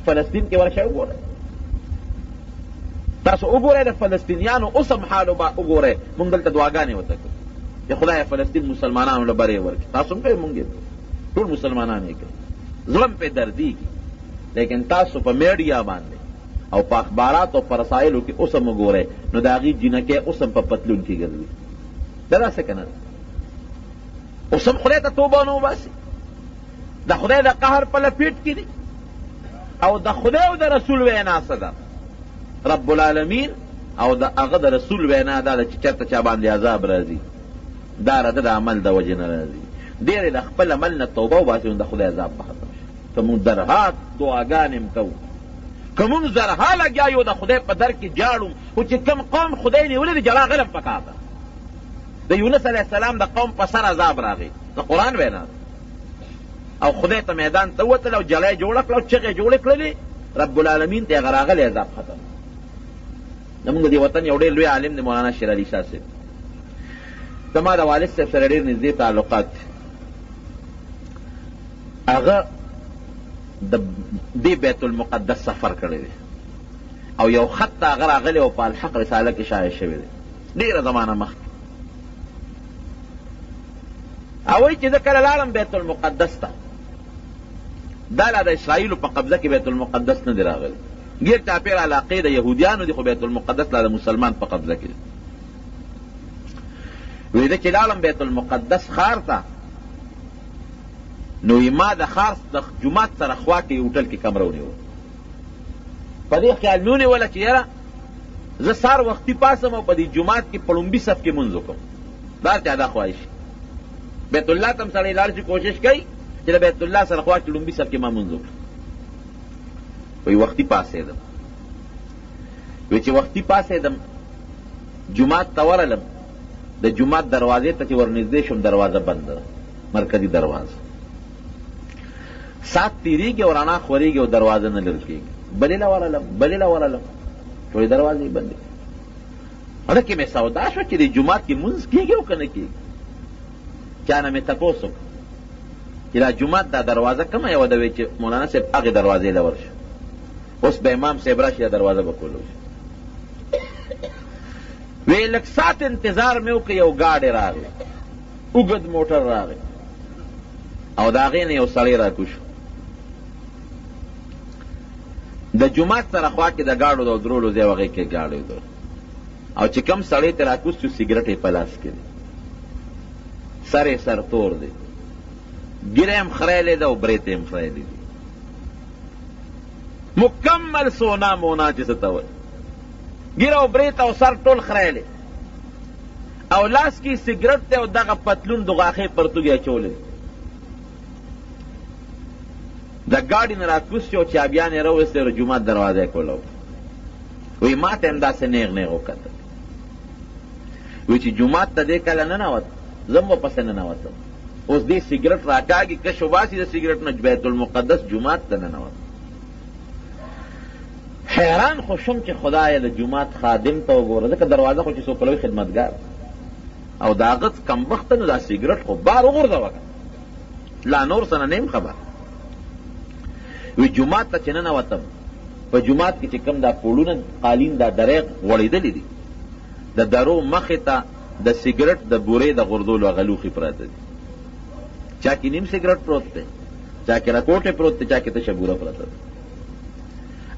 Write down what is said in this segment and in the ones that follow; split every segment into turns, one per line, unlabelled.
فلسطین کې ورشه وګورئ، تاسو وګورئ د فلسطینیانو اوس هم حال وګورئ. مونږ دلته دعاګانې ورته کوو چې خدای فلسطین مسلمانانو له برې ورکړي. تاسو هم کوئ، مونږ یې ټول مسلمانان یې کوي، زړه م پې دردېږي. لیکن تاسو په میډیا باندې او په اخبارات او په رسایلو کې اوس هم وګورئ نو د هغې جینکې اوس هم په پتلون کې ګرځي. دا داسې که نه ده؟ اوس هم خدای ته توبه ونه وباسي، د خدای د قهر په لپیټ کې دي. او د خدای او د رسول وینا څه ده؟ رب العالمین او د هغه د رسول وینا دا ده چې چېرته چا باندې عذاب راځي دا رده د عمل د وجې نه راځي. ډېرې د خپل عمل نه توبه وباسي نو د خدای عذاب به ختم شي. که مونږ درها دعاګانې م کوو، که مونږ زرها لګیا یو د خدای په در کې جاړو، خو چې کوم قوم خدای نیولی دی جړا غلم پکار ده. د یونس علیه السلام د قوم په سر عذاب راغی، د قرآن وینا او خدای ته میدان ته ووتل او جلی جوړه کړه او چغې جوړې کړلې، رب العالمین ته هغه راغلی عذاب ختم. زمونږ د دې وطن یو ډېر لوی عالم دی مولانا شیر علي شاه صاحب. زما د والد صاحب سره ډېر نږدې تعلقات دي. هغه د دې بیت المقدس سفر کړی دی او یو خط ته هغه راغلی او په الحق رساله کې شایع شوی دی ډېره زمانه مخکې. او وایي چې زه کله لاړم بیت المقدس ته، دا لا د اسرائیلو په قبضه کې بیت المقدس نه دی راغلی، ګیر چاپېر علاقې د یهودیانو دي، خو بیت المقدس لا د مسلمان په قبضه کې دی. وایي زه چې لاړم بیت المقدس ښار ته، نو ما د ښار د جومات سره خوا کې هوټل کې کمره ونیوه. په دې خیال مې ونیوله چې یاره زه سهار وختي پاسم او په دې جومات کې په لومبي صف کې مونځ وکړم. دا چا دا خواهش بیت الله ته هم سړی لاړ شي، کوشش کوي چې د بیت الله سره خوا کې لومبي صف کې ما مونځ وکړم. وایي وختي پاسېدم. وایي چې وختي پاسېدم جومات ته ورغلم، د جومات دروازې ته چې ورنږدې شوم دروازه بنده ده، مرکزي دروازه. ساعت تیریږي او رڼا خورېږي او دروازه نه لرې کېږي. بلې له ورغلم، بلې له ورغلم، ټولې دروازې بندې. هغه کې مې سودا شوه چې د جومات کې مونځ کېږي او که نه کېږي. چا نه مې تپوس وکړ چې دا جومات دا دروازه کومه یوه ده؟ وایي چې مولانا صاحب هغې دروازې له ورشه، اوس به امام صاحب راشي دا دروازه به کولو شي. وی لږ ساعت انتظار مې وکړ، یو ګاډی راغی، اوږد موټر راغی او د هغې نه یو سړی راکوش. د جومات سره خوا کې د ګاډو د درولو ځای و، هغې کې ګاډی درول او چې کوم سړی ته راکوس شو سګرټ یې په لاس کې دی، سر یې سرتور دی، ګیره هم خریلی ده او برېت یې هم خریلی دی، مکمل سونا مونا چې څه ته وایي، ګیره او برېت او سر ټول خریلی او لاس کې سګرټ دی او دغه پتلون د غاښې پرتوګ یې اچولی. د ګاډي نه راکوز شو، چابیان یې راویستې او جومات دروازه یې کوله. وایي ما ته هم داسې نیغ نیغ وکتل. وایي چې جومات ته دې کله ننوت، زه هم ورپسې ننوتم. اوس دې سګرټ راکاږي، کش وباسي د سګرټ نه بیت المقدس جومات ته ننوت. حیران خو شوم چې خدایه د جومات خادم ته وګوره، ځکه دروازه خو چې څوک پلوي خدمتګار او د هغه کمبخته نو دا سګرټ خو بار وغورځوه، لا نور څه نه نیم خبر. وی جومات ته چې ننوتم، په جومات کې چې کوم دا پوړونه قالین دا دریغ غوړېدلي دي، د درو مخې ته د سګرټ د بورې د غورځولو هغه لوښي پراته دي. چا کې نیم سګرټ پروت دی، چا کې راکوټې پروت دی، چا کې تشه بوره پرته ده.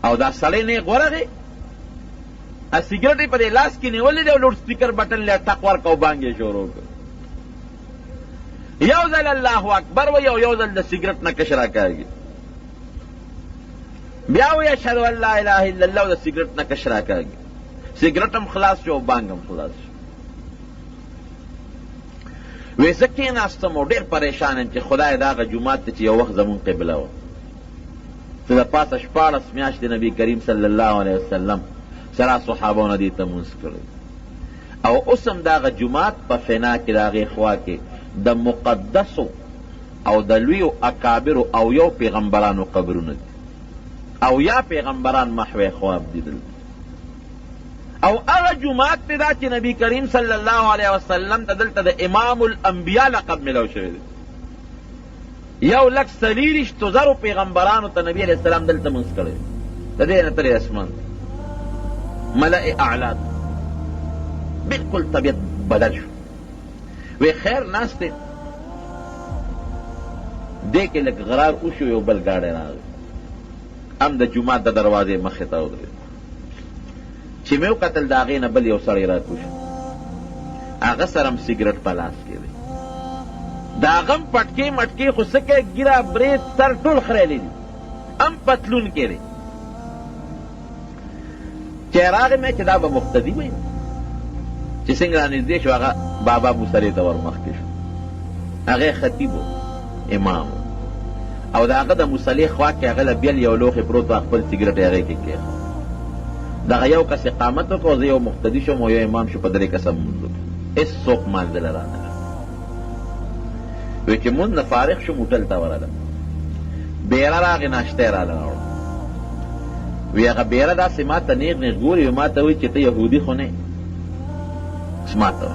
او دا سړی نیغ ورغی، سګرټ یې په دې لاس کې نیولی دی او لوډ سپیکر بټن له ټق ورکړ او بانګ یې شروع کړ. یو ځل الله اکبر وایي او یو ځل د سګرټ نه کش راکاږي، بیا وایي اشهد ان لا اله الا الله او د سګرټ نه کش راکاږي. سګرټ هم خلاص شو او بانګ هم خلاص شو. وایي زه کېناستم او ډېر پریشان یم چې خدای د هغه جومات ته چې یو وخت زمونږ قبله وه، چې د پاسه 14 میاشتې نبي کریم صلی الله علیه وسلم سره صحابو نه دې ته مونځ کړی او اوس هم د هغه جومات په فنا کې د هغې خوا کې د مقدسو او د لویو اکابرو او یو پیغمبرانو قبرونه دي او یا پیغمبران محوی خواب دیدل. او هغه جومات ته دا چې نبی کریم صلی الله علیه وسلم ته دلته د امام الانبیا لقب ملو شوی دی. 1,40,000 پیغمبرانو ته نبی علیہ السلام دلته منځ کړی د دې نه ترې اسمان ملأ اعلی بالکل طبیعت بدل شو. وی خیر ناست دی دې کې لږ غرار وشو، یو بل ګاډی راغی هم د جومات د دروازې مخې ته ودرېد. چې مې وکتل د هغې نه بل یو سړی راکوش، هغه سره هم سګرټ په لاس کې دی، د هغه هم پټکې مټکې خو څه کوي ګیره برید سر ټول خریلی دي، هم پتلون کې دی. چې راغی مې چې دا به مقتدي وي، چې څنګه رانږدې شو هغه بابا موسلې ته ورمخکې شو، هغې خطیب و امام او د هغه د مصلې خوا کې هغه له بیل یو لوښی پروت و، خپل سګرټ یې هغې کې کېښود. دغه یو کس اقامت وکړو، زه یو مقتدي شوم او یو امام شو، په 3 کسه مونځ وکړو، هېڅ څوک مانځله رانه. وی چې مونځ نه فارغ شوم هوټل ته ورغلم، بیره راغې ناشته یې راله راوړه. وی هغه بیره داسې ما ته نیغ نیغ ګوري، وی ما ته وایي چې ته یهودي خو نه یې، ما ته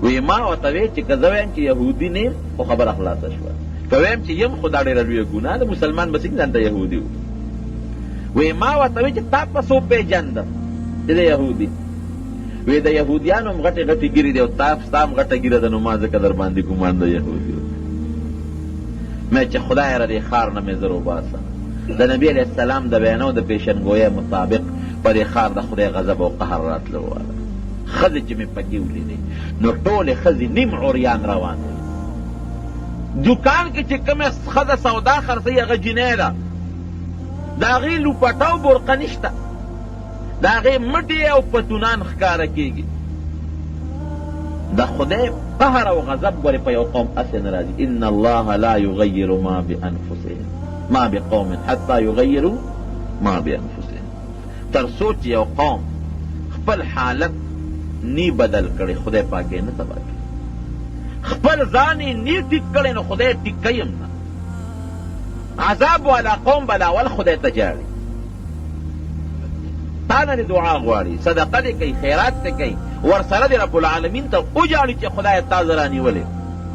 وی ما ورته وی چې که زه وایم چې یهودي نه یم خو خبره خلاصه شوه، که وایم چې یم خو دا ډېره لویه ګناه ده، مسلمان به څنګه ځان ته یهودي و. وی ما ورته وی چې تا په څو پېژندم چې د یهودي، وی د یهودیانو هم غټې غټې ګیرې دي او ستا هم غټه ګیره ده، نو ما ځکه در باندې ګمان د یهودي و. مې چې خدای را دې ښار نه مې زر وباسه، د نبي علیه السلام د بیانو د پیشنګویۍ مطابق په دې ښار د خدای غضب او قهر راتله واله. ښځې چې مې پکې ولیدې نو ټولې ښځې نیم عریان روان وي. دوکان کې چې کومه ښځه سودا خرڅوي هغه جنۍ ده، د هغې لوپټه او برقه نشته، د هغې مټې او پتونان ښکاره کېږي. د خدای قهر او غضب ګورې په یو قوم هسې نه راځي. ان الله لا یغیر ما بانفسهم ما بقوم حتی یغیروا ما بانفسهم. تر څو چې یو قوم خپل حالت نی بدل کړي خدای پاک یې نه تبا کړي، خپل ځان یې نی ټیک کړی نو خدای ټیک کوي هم نه. عذاب والا قوم بلاول خدای ته جاړي، تا نه دعا غواړي، صدقه دې کوي، خیرات دې کوي، ورسره دې رب العالمین ته وجاړي چې خدای تا زه رانیولې،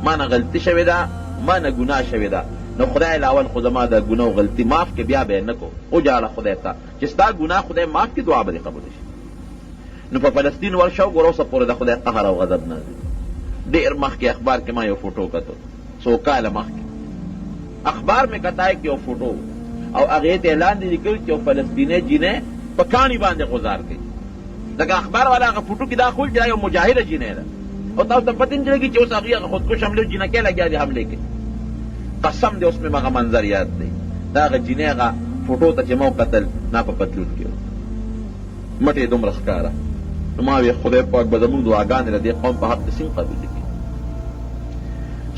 ما نه غلطي شوې ده، ما نه ګناه شوې ده، نو خدای لاول خو زما د ګناه او غلطي معاف کې، بیا به یې نه کو وجاړه خدای ته چې ستا ګناه خدای معاف کړي، دعا به دې قبول شي. نو په فلسطین ورشه وګوره اوسه پورې د خدای قهر او غضب نازل. ډېر مخکې اخبار کې ما یو فوټو کتو، څو کاله مخکې اخبار مې کتای کې یو فوټو او هغې ته اعلان دې لیکلي چې یو فلسطینی جینۍ په کاڼي باندې غزار کوي. لکه اخبار والا هغه فوټو کې دا خول چې دا یو مجاهده جینۍ ده او تاسو ته پته نه لګي چې اوس هغې هغه خودکش حملې جینکۍ لګیا دي حملې کې. قسم دې اوس مې هغه منظر یاد دی، دا هغه جینۍ هغه فوټو ته چې ما وکتل نا په پتلون کې مټې دومره ښکاره. نو ما وی خدای پاک به زموږ دعاګانې د دې قوم په حق کې څنګه قبولې کړي.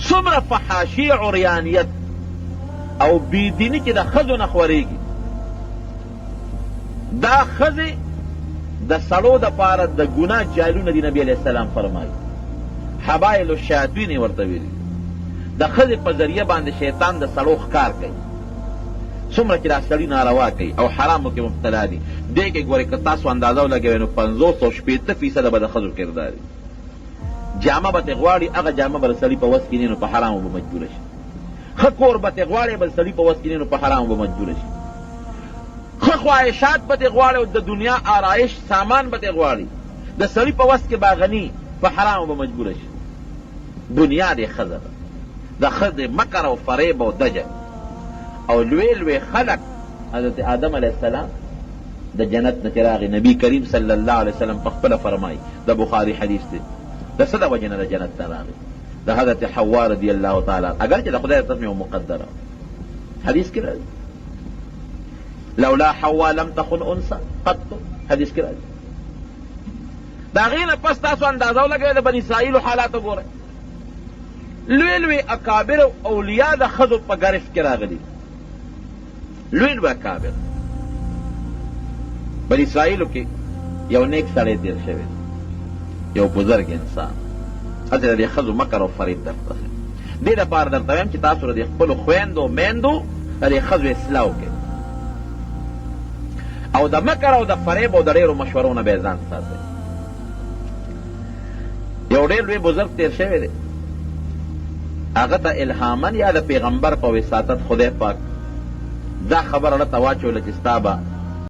څومره فحاشي عریانیت او بېدیني چې د ښځو نه خورېږي. دا ښځې د سړو دپاره د ګناه جالونه دي، نبي علیه السلام فرمایي حبایل الشیاطین یې ورته ویلي. د ښځې په ذریعه باندې شیطان د سړو ښکار کوي، څومره چې دا سړي ناروا کوي او حرامو کې مبتلا دي. دې کې ګورئ که تاسو اندازه ولګوئ نو 50-60% به د ښځو کردار وي. جامه به ترې غواړي، هغه جامه به د سړي په وس کې نه نو په حرامو به مجبوره شي. ښه کور به ترې غواړي، به د سړي په وس کې نه نو په حرامو به مجبوره شي. ښه خواهشات به ترې غواړي او د دنیا آرایش سامان به ترې غواړي، د سړي په وس کې به غني، په حرامو به مجبوره شي. دنیا دې ښځه ده، د ښځې مکر او فریب او دجل او لوی لوی خلق. حضرت آدم علیه السلام د جنت نه چې راغی، نبی کریم صلی الله علیه وسلم په خپله فرمایي، د بخاري حدیث دی، د څه د وجې نه د جنت نه راغی؟ د حضرت حوا رضی الله تعالی، اگر چې د خدای طرف یو مقدره حدیث کې راځي لولا حوا لم تخن انثى قط، حدیث کې راځي. د هغې نه پس تاسو اندازه ولګوئ د بني اسرائیلو حالات وګورئ. لوی لوی اکابر او اولیاء د ښځو په ګرفت کې راغلي، لوی لوی اکابر. بني اسرائیلو کې یو نیک سړی تیر شوی، یو بزرګ انسان، هلته د دې ښځو مکر او فریب درته ښیم. دې دپاره درته وایم چې تاسو د خپلو خویندو میندو د دې ښځو اصلاح وکړئ او د مکر او د فریب او د ډېرو مشورو نه به یې ځان ساتئ. یو ډېر لوی بزرګ تیر شوی دی، هغه ته الهامن یا د پیغمبر په وساطت خدای پاک دا خبر اړه ته واچوله چې ستا به